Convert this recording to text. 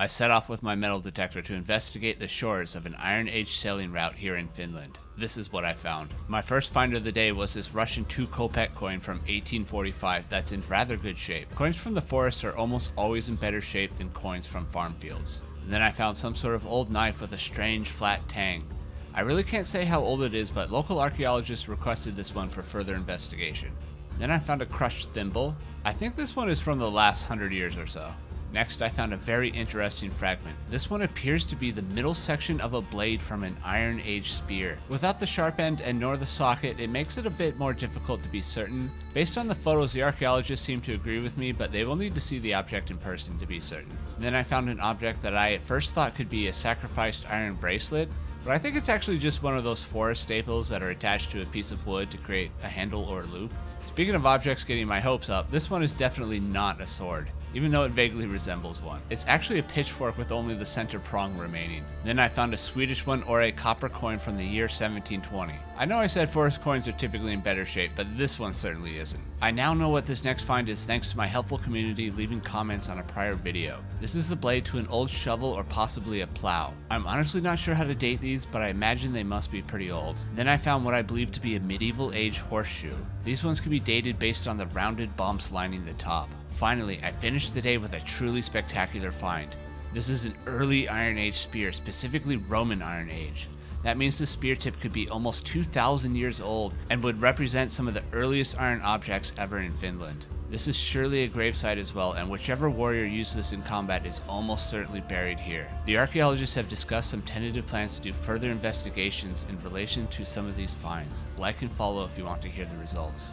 I set off with my metal detector to investigate the shores of an Iron Age sailing route here in Finland. This is what I found. My first find of the day was this Russian 2 kopeck coin from 1845 that's in rather good shape. Coins from the forest are almost always in better shape than coins from farm fields. And then I found some sort of old knife with a strange flat tang. I really can't say how old it is, but local archaeologists requested this one for further investigation. Then I found a crushed thimble. I think this one is from the last 100 years or so. Next, I found a very interesting fragment. This one appears to be the middle section of a blade from an Iron Age spear. Without the sharp end and nor the socket, it makes it a bit more difficult to be certain. Based on the photos, the archaeologists seem to agree with me, but they will need to see the object in person to be certain. Then I found an object that I at first thought could be a sacrificed iron bracelet, but I think it's actually just one of those forest staples that are attached to a piece of wood to create a handle or a loop. Speaking of objects getting my hopes up, this one is definitely not a sword, even though it vaguely resembles one. It's actually a pitchfork with only the center prong remaining. Then I found a Swedish one, or a copper coin from the year 1720. I know I said forest coins are typically in better shape, but this one certainly isn't. I now know what this next find is thanks to my helpful community leaving comments on a prior video. This is the blade to an old shovel or possibly a plow. I'm honestly not sure how to date these, but I imagine they must be pretty old. Then I found what I believe to be a medieval age horseshoe. These ones can be dated based on the rounded bumps lining the top. Finally, I finished the day with a truly spectacular find. This is an early Iron Age spear, specifically Roman Iron Age. That means the spear tip could be almost 2,000 years old and would represent some of the earliest iron objects ever in Finland. This is surely a gravesite as well, and whichever warrior used this in combat is almost certainly buried here. The archaeologists have discussed some tentative plans to do further investigations in relation to some of these finds. Like and follow if you want to hear the results.